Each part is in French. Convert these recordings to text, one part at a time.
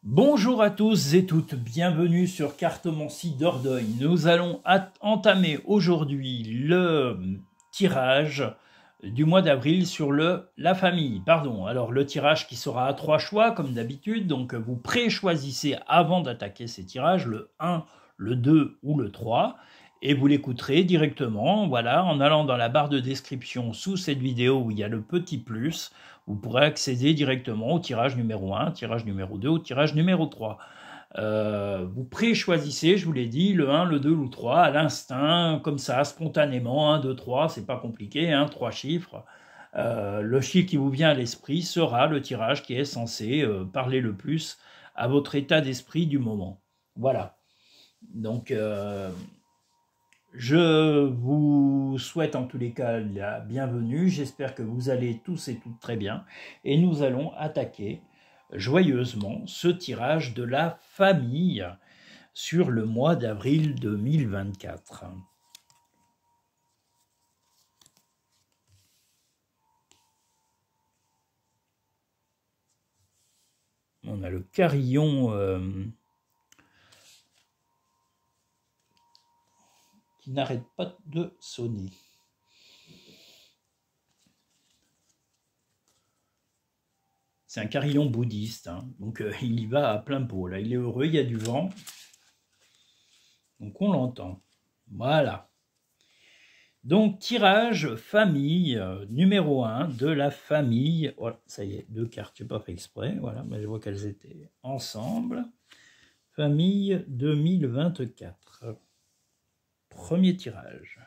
Bonjour à tous et toutes, bienvenue sur Cartomancie Dordogne. Nous allons entamer aujourd'hui le tirage du mois d'avril sur la famille. Alors le tirage qui sera à 3 choix comme d'habitude, donc vous pré-choisissez avant d'attaquer ces tirages le 1, le 2 ou le 3 et vous l'écouterez directement, voilà, en allant dans la barre de description sous cette vidéo où il y a le petit plus. Vous pourrez accéder directement au tirage numéro 1, tirage numéro 2 ou tirage numéro 3. Vous pré-choisissez, je vous l'ai dit, le 1, le 2 ou le 3, à l'instinct, comme ça, spontanément, 1, 2, 3, c'est pas compliqué, 3 chiffres. Le chiffre qui vous vient à l'esprit sera le tirage qui est censé parler le plus à votre état d'esprit du moment. Voilà. Donc, je vous souhaite en tous les cas la bienvenue, j'espère que vous allez tous et toutes très bien, et nous allons attaquer joyeusement ce tirage de la famille sur le mois d'avril 2024. On a le carillon qui n'arrête pas de sonner. C'est un carillon bouddhiste, donc il y va à plein pot. Là, il est heureux, il y a du vent. Donc on l'entend. Voilà. Donc tirage famille numéro 1 de la famille. Voilà, ça y est, 2 cartes, je n'ai pas fait exprès. Voilà, mais je vois qu'elles étaient ensemble. Famille 2024. Premier tirage.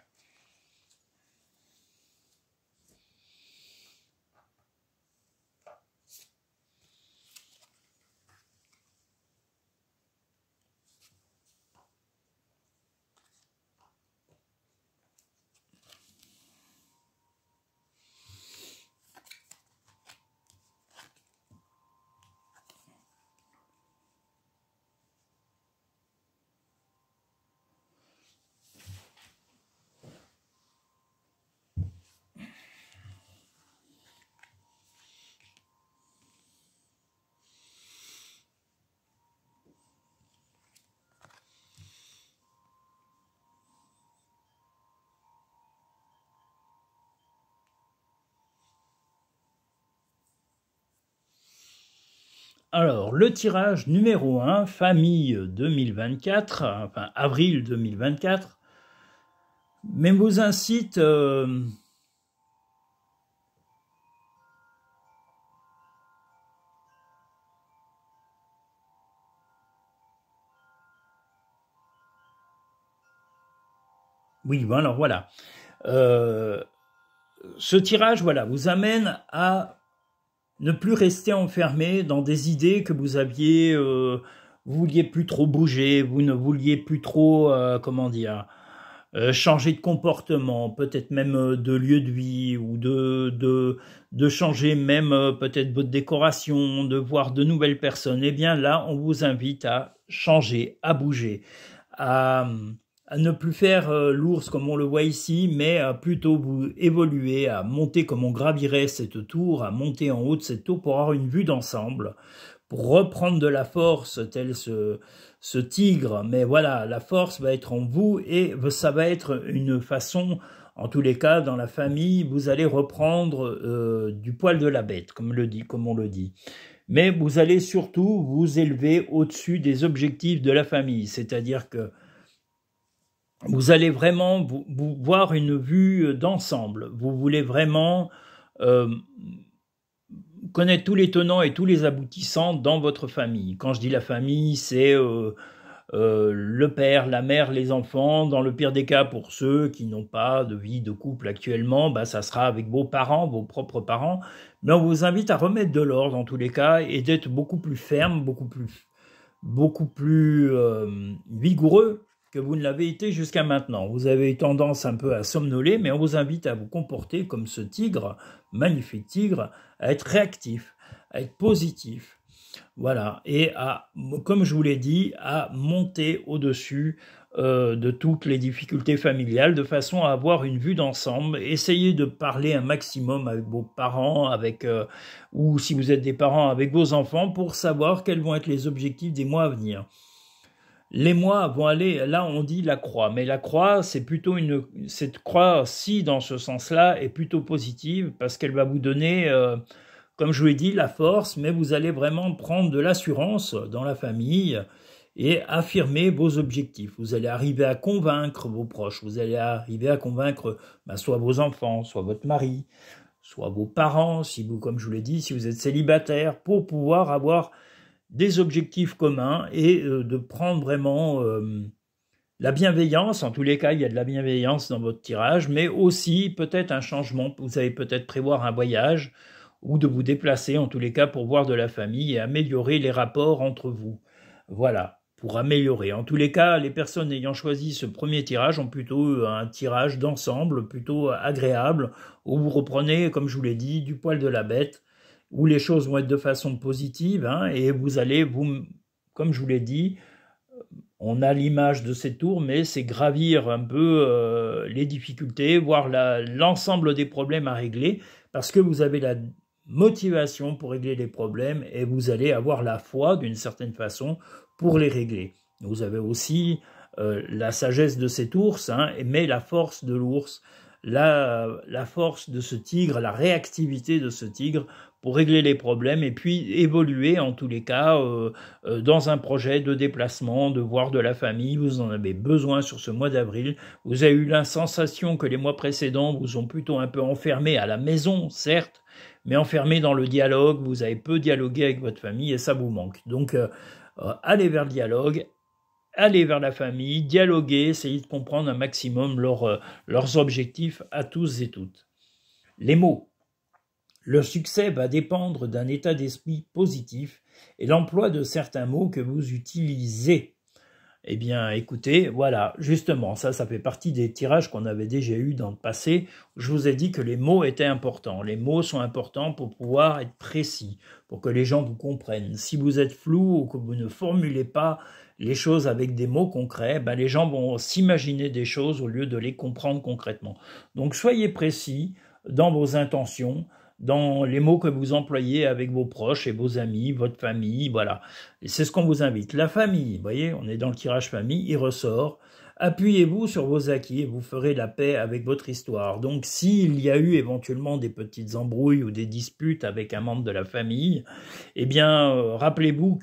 Alors, le tirage numéro 1, famille 2024, enfin avril 2024, mais vous incite oui, alors voilà. Ce tirage, voilà, vous amène à ne plus rester enfermé dans des idées que vous aviez, vous vouliez plus trop bouger, vous ne vouliez plus trop, comment dire, changer de comportement, peut-être même de lieu de vie, ou de changer même peut-être votre décoration, de voir de nouvelles personnes. Eh bien là, on vous invite à changer, à bouger, à ne plus faire l'ours comme on le voit ici, mais à plutôt vous évoluer, à monter comme on gravirait cette tour, à monter en haut de cette tour pour avoir une vue d'ensemble, pour reprendre de la force tel ce tigre. Mais voilà, la force va être en vous et ça va être une façon, en tous les cas, dans la famille, vous allez reprendre du poil de la bête, comme on le dit. Mais vous allez surtout vous élever au-dessus des objectifs de la famille, c'est-à-dire que vous allez vraiment vous voir une vue d'ensemble. Vous voulez vraiment connaître tous les tenants et tous les aboutissants dans votre famille. Quand je dis la famille, c'est le père, la mère, les enfants. Dans le pire des cas, pour ceux qui n'ont pas de vie de couple actuellement, ça sera avec vos parents, vos propres parents. Mais on vous invite à remettre de l'ordre dans tous les cas et d'être beaucoup plus ferme, beaucoup plus vigoureux que vous ne l'avez été jusqu'à maintenant. Vous avez eu tendance un peu à somnoler, mais on vous invite à vous comporter comme ce tigre, magnifique tigre, à être réactif, à être positif, voilà, et à, comme je vous l'ai dit, à monter au-dessus de toutes les difficultés familiales, de façon à avoir une vue d'ensemble. Essayez de parler un maximum avec vos parents, ou si vous êtes des parents, avec vos enfants, pour savoir quels vont être les objectifs des mois à venir. Les mois vont aller, là on dit la croix, mais la croix, c'est plutôt cette croix-ci, dans ce sens-là, est plutôt positive, parce qu'elle va vous donner, comme je vous l'ai dit, la force, mais vous allez vraiment prendre de l'assurance dans la famille, et affirmer vos objectifs. Vous allez arriver à convaincre vos proches, vous allez arriver à convaincre soit vos enfants, soit votre mari, soit vos parents, si vous, comme je vous l'ai dit, si vous êtes célibataire, pour pouvoir avoir des objectifs communs et de prendre vraiment la bienveillance. En tous les cas, il y a de la bienveillance dans votre tirage, mais aussi peut-être un changement. Vous allez peut-être prévoir un voyage ou de vous déplacer, en tous les cas, pour voir de la famille et améliorer les rapports entre vous. Voilà, pour améliorer. En tous les cas, les personnes ayant choisi ce premier tirage ont plutôt un tirage d'ensemble, plutôt agréable, où vous reprenez, comme je vous l'ai dit, du poil de la bête, où les choses vont être de façon positive, hein, et vous allez, comme je vous l'ai dit, on a l'image de ces tours, mais c'est gravir un peu les difficultés, voir l'ensemble des problèmes à régler, parce que vous avez la motivation pour régler les problèmes et vous allez avoir la foi, d'une certaine façon, pour les régler. Vous avez aussi la sagesse de cet ours, hein, mais la force de l'ours, la force de ce tigre, la réactivité de ce tigre pour régler les problèmes et puis évoluer en tous les cas dans un projet de déplacement, de voir de la famille. Vous en avez besoin sur ce mois d'avril. Vous avez eu la sensation que les mois précédents vous ont plutôt un peu enfermé à la maison, certes, mais enfermé dans le dialogue. Vous avez peu dialogué avec votre famille et ça vous manque. Donc allez vers le dialogue, allez vers la famille, dialoguez, essayez de comprendre un maximum leurs objectifs à tous et toutes. Les mots. Le succès va dépendre d'un état d'esprit positif et l'emploi de certains mots que vous utilisez. Eh bien, écoutez, voilà, justement, ça fait partie des tirages qu'on avait déjà eus dans le passé. Je vous ai dit que les mots étaient importants. Les mots sont importants pour pouvoir être précis, pour que les gens vous comprennent. Si vous êtes flou ou que vous ne formulez pas les choses avec des mots concrets, ben les gens vont s'imaginer des choses au lieu de les comprendre concrètement. Donc, soyez précis dans vos intentions, dans les mots que vous employez avec vos proches et vos amis, votre famille, voilà. Et c'est ce qu'on vous invite. La famille, vous voyez, on est dans le tirage famille, il ressort. Appuyez-vous sur vos acquis et vous ferez la paix avec votre histoire. Donc, s'il y a eu éventuellement des petites embrouilles ou des disputes avec un membre de la famille, eh bien, rappelez-vous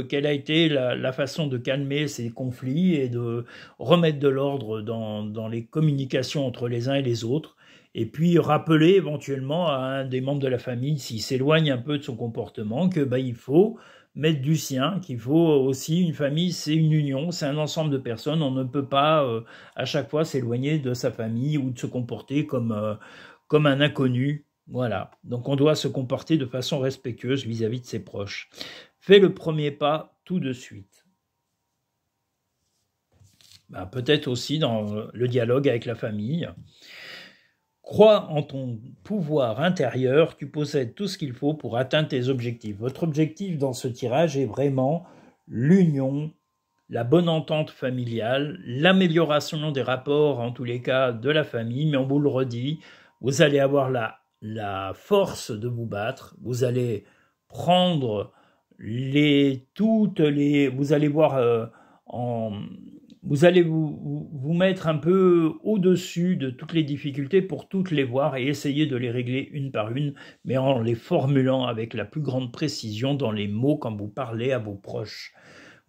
quelle a été la façon de calmer ces conflits et de remettre de l'ordre dans les communications entre les uns et les autres. Et puis rappeler éventuellement à un des membres de la famille, s'il s'éloigne un peu de son comportement, que il faut mettre du sien, qu'il faut aussi, une famille, c'est une union, c'est un ensemble de personnes, on ne peut pas à chaque fois s'éloigner de sa famille ou de se comporter comme un inconnu. Voilà, donc on doit se comporter de façon respectueuse vis-à-vis de ses proches. Fais le premier pas tout de suite. Peut-être aussi dans le dialogue avec la famille. Crois en ton pouvoir intérieur, tu possèdes tout ce qu'il faut pour atteindre tes objectifs. Votre objectif dans ce tirage est vraiment l'union, la bonne entente familiale, l'amélioration des rapports, en tous les cas, de la famille. Mais on vous le redit, vous allez avoir la force de vous battre, vous allez prendre vous allez voir vous allez vous mettre un peu au-dessus de toutes les difficultés pour toutes les voir et essayer de les régler une par une, mais en les formulant avec la plus grande précision dans les mots quand vous parlez à vos proches.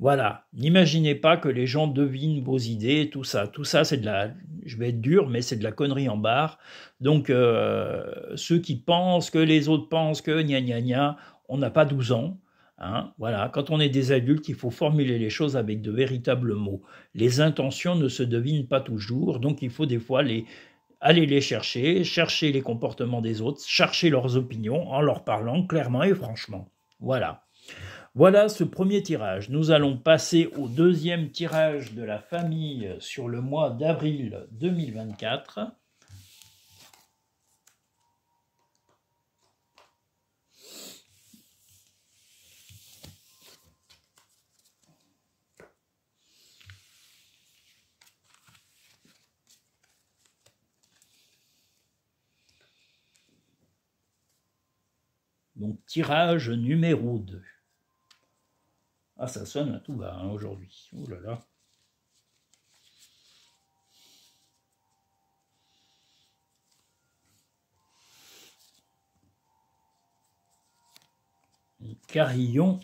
Voilà, n'imaginez pas que les gens devinent vos idées, tout ça c'est je vais être dur, mais c'est de la connerie en barre. Donc ceux qui pensent que les autres pensent que gna gna gna, on n'a pas 12 ans. Hein, voilà, quand on est des adultes, il faut formuler les choses avec de véritables mots. Les intentions ne se devinent pas toujours, donc il faut des fois aller les chercher les comportements des autres, chercher leurs opinions en leur parlant clairement et franchement. Voilà. Voilà ce premier tirage. Nous allons passer au deuxième tirage de la famille sur le mois d'avril 2024. Donc, tirage numéro 2. Ah, ça sonne à tout bas hein, aujourd'hui. Oh là là. Le carillon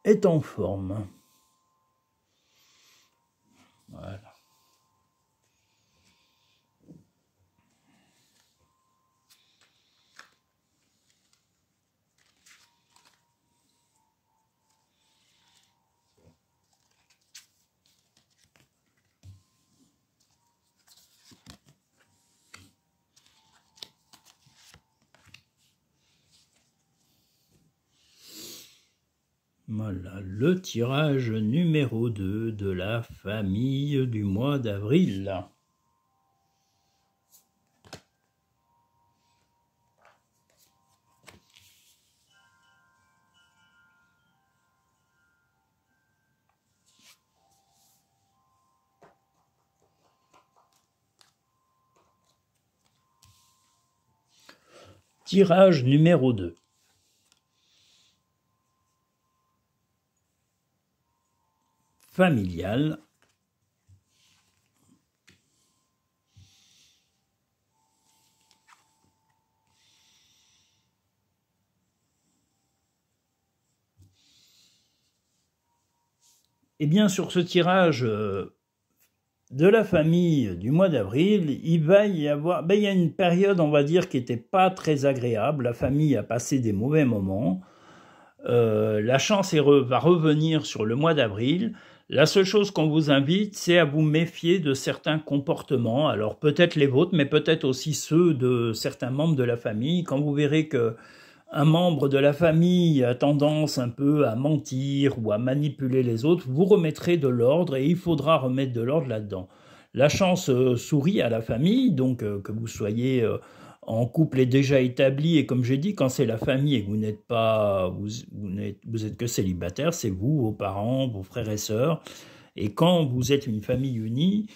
est en forme. Voilà. Voilà, le tirage numéro 2 de la famille du mois d'avril. Tirage numéro 2. Familial. Et bien sur ce tirage de la famille du mois d'avril, il va y avoir, il y a une période, on va dire, qui n'était pas très agréable. La famille a passé des mauvais moments. La chance va revenir sur le mois d'avril. La seule chose qu'on vous invite, c'est à vous méfier de certains comportements. Alors peut-être les vôtres, mais peut-être aussi ceux de certains membres de la famille. Quand vous verrez que un membre de la famille a tendance un peu à mentir ou à manipuler les autres, vous remettrez de l'ordre et il faudra remettre de l'ordre là-dedans. La chance sourit à la famille, donc que vous soyez en couple est déjà établi, et comme j'ai dit, quand c'est la famille et que vous n'êtes pas, vous êtes que célibataire, c'est vous, vos parents, vos frères et sœurs. Et quand vous êtes une famille unie,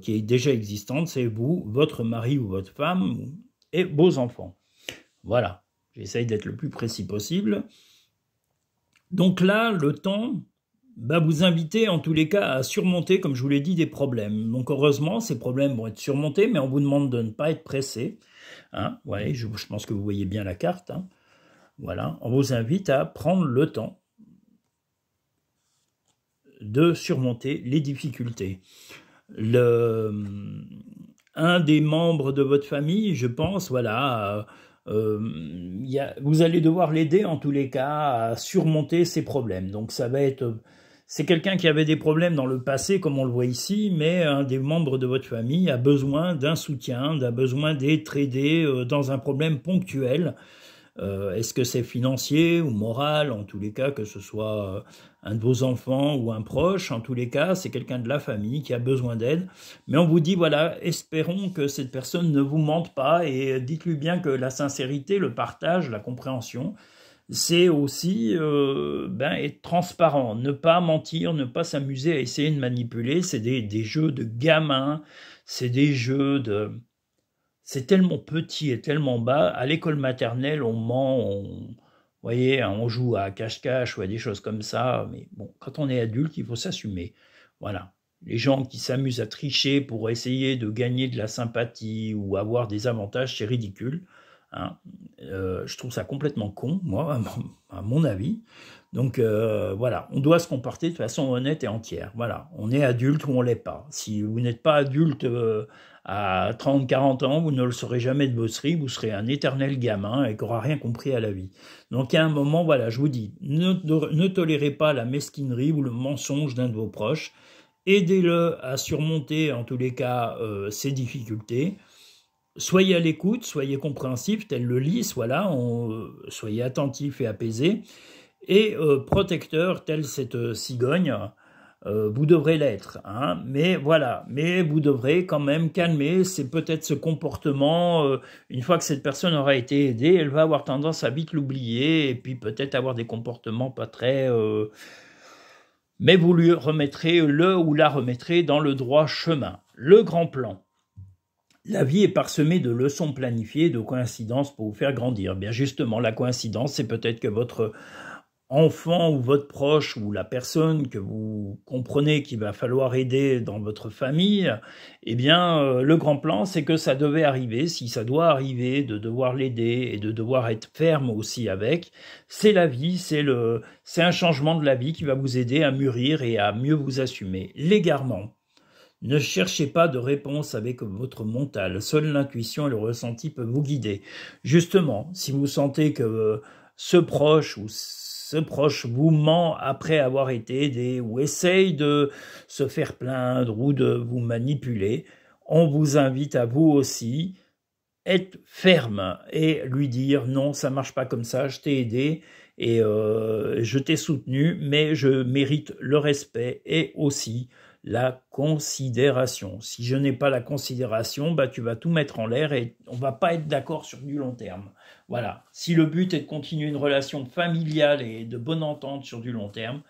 qui est déjà existante, c'est vous, votre mari ou votre femme et vos enfants. Voilà, j'essaye d'être le plus précis possible. Donc là, le temps va vous inviter en tous les cas à surmonter, comme je vous l'ai dit, des problèmes. Donc heureusement, ces problèmes vont être surmontés, mais on vous demande de ne pas être pressé. Hein, ouais, je pense que vous voyez bien la carte. Hein. Voilà, on vous invite à prendre le temps de surmonter les difficultés. Un des membres de votre famille, je pense, voilà, vous allez devoir l'aider en tous les cas à surmonter ces problèmes. Donc ça va être... C'est quelqu'un qui avait des problèmes dans le passé, comme on le voit ici, mais un des membres de votre famille a besoin d'un soutien, a besoin d'être aidé dans un problème ponctuel. Est-ce que c'est financier ou moral? En tous les cas, que ce soit un de vos enfants ou un proche, en tous les cas, c'est quelqu'un de la famille qui a besoin d'aide. Mais on vous dit, voilà, espérons que cette personne ne vous mente pas et dites-lui bien que la sincérité, le partage, la compréhension, c'est aussi être transparent, ne pas mentir, ne pas s'amuser à essayer de manipuler. C'est des jeux de gamins, c'est des jeux de... C'est tellement petit et tellement bas. À l'école maternelle, on ment, vous voyez, on joue à cache-cache ou à des choses comme ça. Mais bon, quand on est adulte, il faut s'assumer. Voilà. Les gens qui s'amusent à tricher pour essayer de gagner de la sympathie ou avoir des avantages, c'est ridicule. Hein. Je trouve ça complètement con, moi, à mon avis. Donc voilà, on doit se comporter de façon honnête et entière. Voilà, on est adulte ou on ne l'est pas. Si vous n'êtes pas adulte à 30-40 ans, vous ne le serez jamais de votre vie, vous serez un éternel gamin et qui n'aura rien compris à la vie. Donc à un moment, voilà, je vous dis, ne tolérez pas la mesquinerie ou le mensonge d'un de vos proches. Aidez-le à surmonter, en tous les cas, ses difficultés. Soyez à l'écoute, soyez compréhensif, tel le lys, voilà, soyez attentif et apaisé. Et protecteur, tel cette cigogne, vous devrez l'être. Hein, mais voilà, mais vous devrez quand même calmer, c'est peut-être ce comportement, une fois que cette personne aura été aidée, elle va avoir tendance à vite l'oublier, et puis peut-être avoir des comportements pas très... mais vous lui remettrez, le ou la remettrez dans le droit chemin. Le grand plan. La vie est parsemée de leçons planifiées, de coïncidences pour vous faire grandir. Bien justement, la coïncidence, c'est peut-être que votre enfant ou votre proche ou la personne que vous comprenez qu'il va falloir aider dans votre famille, eh bien, le grand plan, c'est que ça devait arriver. Si ça doit arriver, de devoir l'aider et de devoir être ferme aussi avec, c'est la vie, c'est un changement de la vie qui va vous aider à mûrir et à mieux vous assumer. L'égarement. Ne cherchez pas de réponse avec votre mental. Seule l'intuition et le ressenti peuvent vous guider. Justement, si vous sentez que ce proche vous ment après avoir été aidé ou essaye de se faire plaindre ou de vous manipuler, on vous invite à vous aussi être ferme et lui dire non, ça marche pas comme ça, je t'ai aidé et je t'ai soutenu, mais je mérite le respect et aussi la considération. Si je n'ai pas la considération, bah tu vas tout mettre en l'air et on va pas être d'accord sur du long terme. Voilà. Si le but est de continuer une relation familiale et de bonne entente sur du long terme,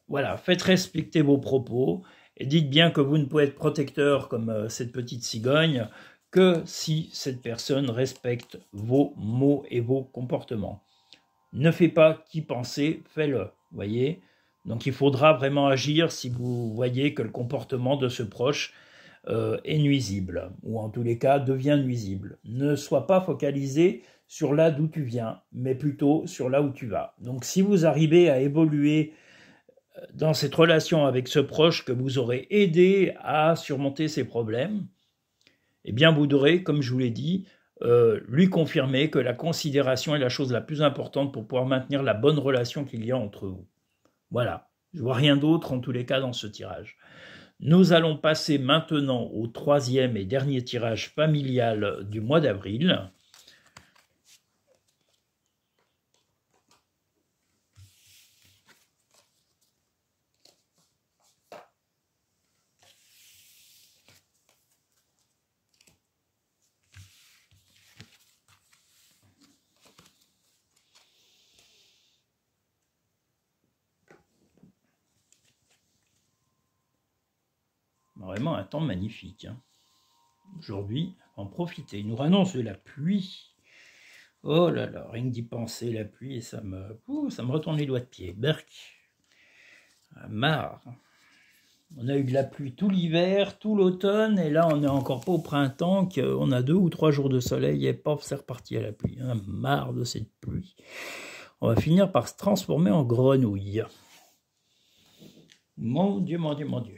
voilà, faites respecter vos propos et dites bien que vous ne pouvez être protecteur comme cette petite cigogne que si cette personne respecte vos mots et vos comportements. Ne faites pas qu'y penser, faites-le, voyez. Donc il faudra vraiment agir si vous voyez que le comportement de ce proche est nuisible, ou en tous les cas devient nuisible. Ne sois pas focalisé sur là d'où tu viens, mais plutôt sur là où tu vas. Donc si vous arrivez à évoluer dans cette relation avec ce proche que vous aurez aidé à surmonter ses problèmes, eh bien vous devrez, comme je vous l'ai dit, lui confirmer que la considération est la chose la plus importante pour pouvoir maintenir la bonne relation qu'il y a entre vous. Voilà, je ne vois rien d'autre en tous les cas dans ce tirage. Nous allons passer maintenant au troisième et dernier tirage familial du mois d'avril. Vraiment un temps magnifique. Hein. Aujourd'hui, en profiter. Il nous annonce de la pluie. Oh là là, rien que d'y penser, la pluie, et ça me retourne les doigts de pied. Berk, marre. On a eu de la pluie tout l'hiver, tout l'automne, et là on n'est encore pas au printemps, qu'on a 2 ou 3 jours de soleil, et paf, c'est reparti à la pluie. Hein, marre de cette pluie. On va finir par se transformer en grenouille. Mon Dieu, mon Dieu, mon Dieu.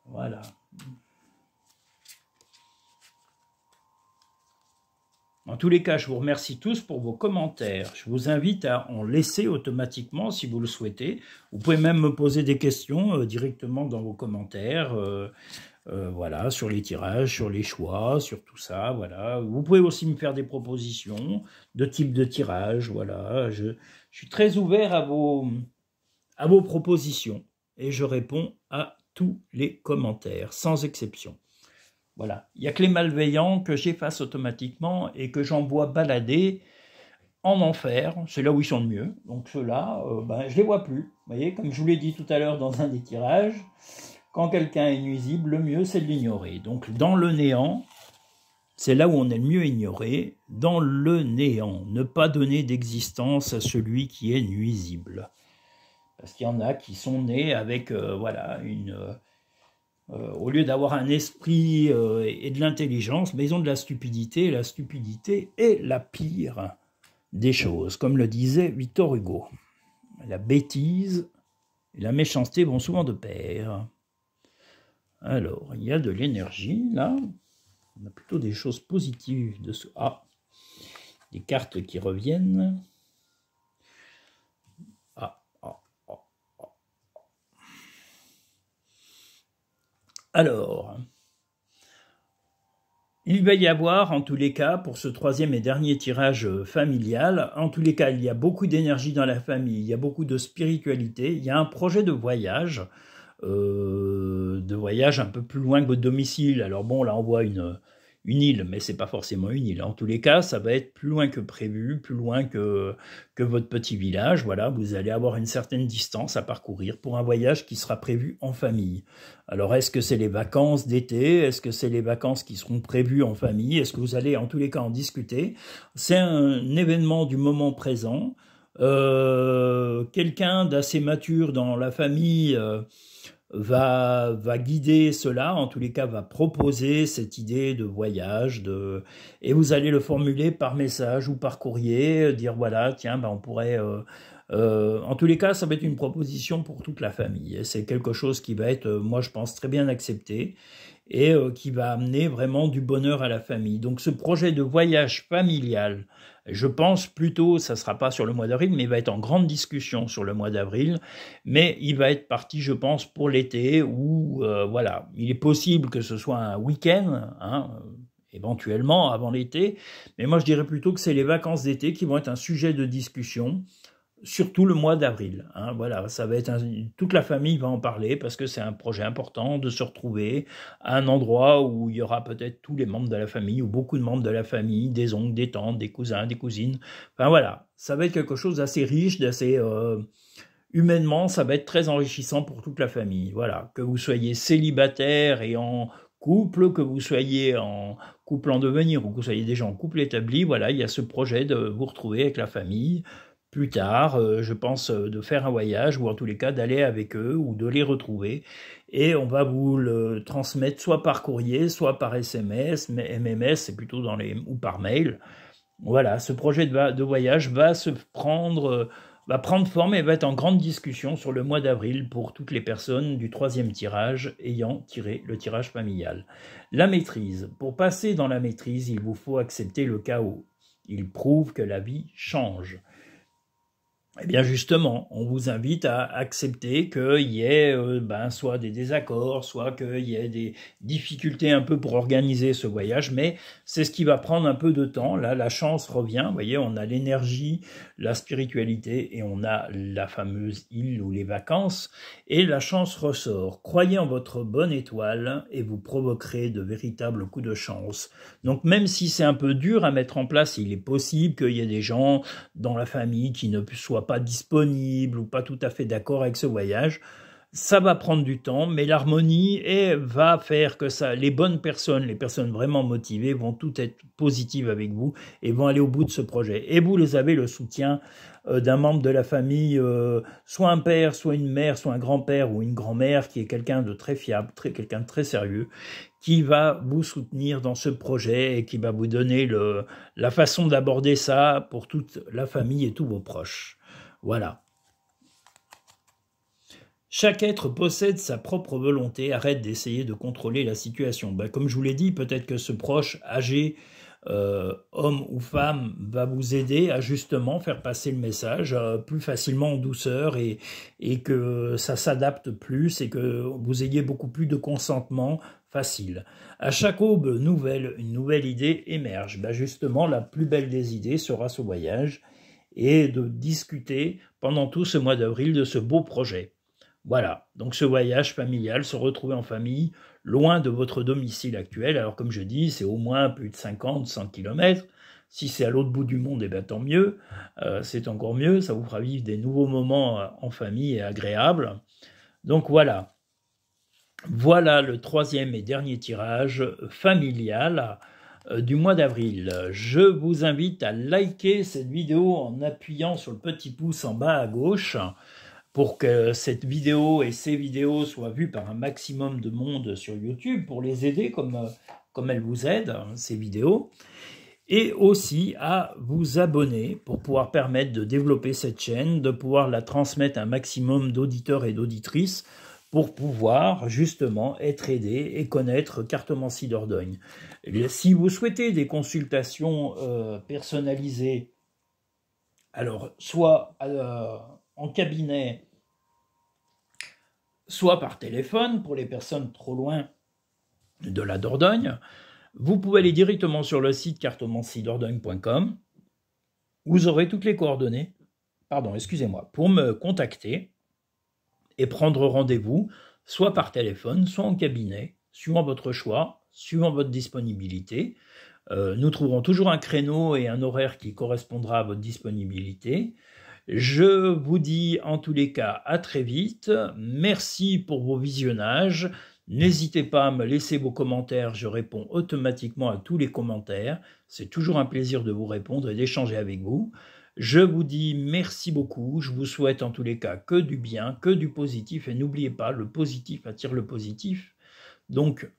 Voilà. En tous les cas, je vous remercie tous pour vos commentaires. Je vous invite à en laisser automatiquement si vous le souhaitez. Vous pouvez même me poser des questions directement dans vos commentaires. Voilà, sur les tirages, sur les choix, sur tout ça. Voilà. Vous pouvez aussi me faire des propositions de type de tirage. Voilà. Je suis très ouvert à vos propositions et je réponds à tous les commentaires, sans exception. Voilà, il n'y a que les malveillants que j'efface automatiquement et que j'envoie balader en enfer, c'est là où ils sont le mieux. Donc ceux-là, je ne les vois plus. Vous voyez, comme je vous l'ai dit tout à l'heure dans un des tirages, quand quelqu'un est nuisible, le mieux c'est de l'ignorer. Donc dans le néant, c'est là où on est le mieux ignoré, dans le néant. Ne pas donner d'existence à celui qui est nuisible. Parce qu'il y en a qui sont nés avec voilà, au lieu d'avoir un esprit et de l'intelligence, mais ils ont de la stupidité, et la stupidité est la pire des choses, comme le disait Victor Hugo. La bêtise et la méchanceté vont souvent de pair. Alors, il y a de l'énergie, là. On a plutôt des choses positives de ce... Ah, des cartes qui reviennent. Alors, il va y avoir, en tous les cas, pour ce troisième et dernier tirage familial, en tous les cas, il y a beaucoup d'énergie dans la famille, il y a beaucoup de spiritualité, il y a un projet de voyage un peu plus loin que votre domicile. Alors bon, là, on voit une une île, mais c'est pas forcément une île. En tous les cas, ça va être plus loin que prévu, plus loin que votre petit village. Voilà, vous allez avoir une certaine distance à parcourir pour un voyage qui sera prévu en famille. Alors, est-ce que c'est les vacances d'été? Est-ce que c'est les vacances qui seront prévues en famille? Est-ce que vous allez en tous les cas en discuter? C'est un événement du moment présent. Quelqu'un d'assez mature dans la famille va guider cela, en tous les cas va proposer cette idée de voyage, et vous allez le formuler par message ou par courrier, dire voilà, tiens, ben on pourrait... en tous les cas, ça va être une proposition pour toute la famille, et c'est quelque chose qui va être, moi je pense, très bien accepté, et qui va amener vraiment du bonheur à la famille. Donc ce projet de voyage familial, je pense plutôt, ça ne sera pas sur le mois d'avril, mais il va être en grande discussion sur le mois d'avril, mais il va être parti, je pense, pour l'été, où, voilà, il est possible que ce soit un week-end, hein, éventuellement avant l'été, mais moi je dirais plutôt que c'est les vacances d'été qui vont être un sujet de discussion, surtout le mois d'avril. Hein, voilà, ça va être toute la famille va en parler parce que c'est un projet important de se retrouver à un endroit où il y aura peut-être tous les membres de la famille ou beaucoup de membres de la famille, des oncles, des tantes, des cousins, des cousines. Enfin voilà, ça va être quelque chose d'assez riche, d'assez humainement, ça va être très enrichissant pour toute la famille. Voilà, que vous soyez célibataire et en couple, que vous soyez en couple en devenir ou que vous soyez déjà en couple établi, voilà, il y a ce projet de vous retrouver avec la famille. Plus tard, je pense de faire un voyage, ou en tous les cas d'aller avec eux, ou de les retrouver, et on va vous le transmettre soit par courrier, soit par SMS, mais MMS c'est plutôt ou par mail. Voilà, ce projet de voyage va prendre forme et va être en grande discussion sur le mois d'avril pour toutes les personnes du 3e tirage ayant tiré le tirage familial. La maîtrise. Pour passer dans la maîtrise, il vous faut accepter le chaos. Il prouve que la vie change. Eh bien justement, on vous invite à accepter qu'il y ait soit des désaccords, soit qu'il y ait des difficultés un peu pour organiser ce voyage, mais c'est ce qui va prendre un peu de temps. Là, la chance revient, vous voyez, on a l'énergie, la spiritualité et on a la fameuse île ou les vacances, et la chance ressort. Croyez en votre bonne étoile et vous provoquerez de véritables coups de chance. Donc même si c'est un peu dur à mettre en place, il est possible qu'il y ait des gens dans la famille qui ne soient pas disponible ou pas tout à fait d'accord avec ce voyage. Ça va prendre du temps, mais l'harmonie va faire que les bonnes personnes, les personnes vraiment motivées vont toutes être positives avec vous et vont aller au bout de ce projet. Et vous avez le soutien d'un membre de la famille, soit un père, soit une mère, soit un grand-père ou une grand-mère qui est quelqu'un de très fiable, quelqu'un de très sérieux, qui va vous soutenir dans ce projet et qui va vous donner la façon d'aborder ça pour toute la famille et tous vos proches. Voilà. Chaque être possède sa propre volonté, arrête d'essayer de contrôler la situation. Comme je vous l'ai dit, peut-être que ce proche âgé, homme ou femme, va vous aider à justement faire passer le message plus facilement en douceur et que ça s'adapte plus et que vous ayez beaucoup plus de consentement facile. À chaque aube nouvelle, une nouvelle idée émerge. Justement, la plus belle des idées sera ce voyage et de discuter pendant tout ce mois d'avril de ce beau projet. Voilà, donc ce voyage familial, se retrouver en famille, loin de votre domicile actuel. Alors comme je dis, c'est au moins plus de 50, 100 km. Si c'est à l'autre bout du monde, tant mieux, c'est encore mieux, ça vous fera vivre des nouveaux moments en famille et agréables. Donc voilà, voilà le 3e et dernier tirage familial du mois d'avril. Je vous invite à liker cette vidéo en appuyant sur le petit pouce en bas à gauche pour que cette vidéo et ces vidéos soient vues par un maximum de monde sur YouTube pour les aider comme elles vous aident, ces vidéos. Et aussi à vous abonner pour pouvoir permettre de développer cette chaîne, de pouvoir la transmettre à un maximum d'auditeurs et d'auditrices pour pouvoir justement être aidé et connaître Cartomancie Dordogne. Si vous souhaitez des consultations personnalisées, alors soit en cabinet, soit par téléphone pour les personnes trop loin de la Dordogne, vous pouvez aller directement sur le site cartomanciedordogne.com. Vous aurez toutes les coordonnées, pour me contacter et prendre rendez-vous, soit par téléphone, soit en cabinet, suivant votre choix, suivant votre disponibilité. Nous trouverons toujours un créneau et un horaire qui correspondra à votre disponibilité. Je vous dis en tous les cas à très vite. Merci pour vos visionnages. N'hésitez pas à me laisser vos commentaires, je réponds automatiquement à tous les commentaires. C'est toujours un plaisir de vous répondre et d'échanger avec vous. Je vous dis merci beaucoup, je vous souhaite en tous les cas que du bien, que du positif, et n'oubliez pas, le positif attire le positif. Donc,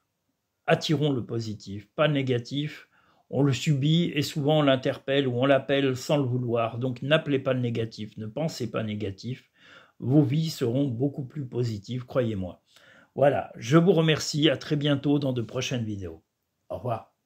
attirons le positif, pas le négatif. On le subit et souvent on l'interpelle ou on l'appelle sans le vouloir. Donc, n'appelez pas le négatif, ne pensez pas négatif. Vos vies seront beaucoup plus positives, croyez-moi. Voilà, je vous remercie, à très bientôt dans de prochaines vidéos. Au revoir.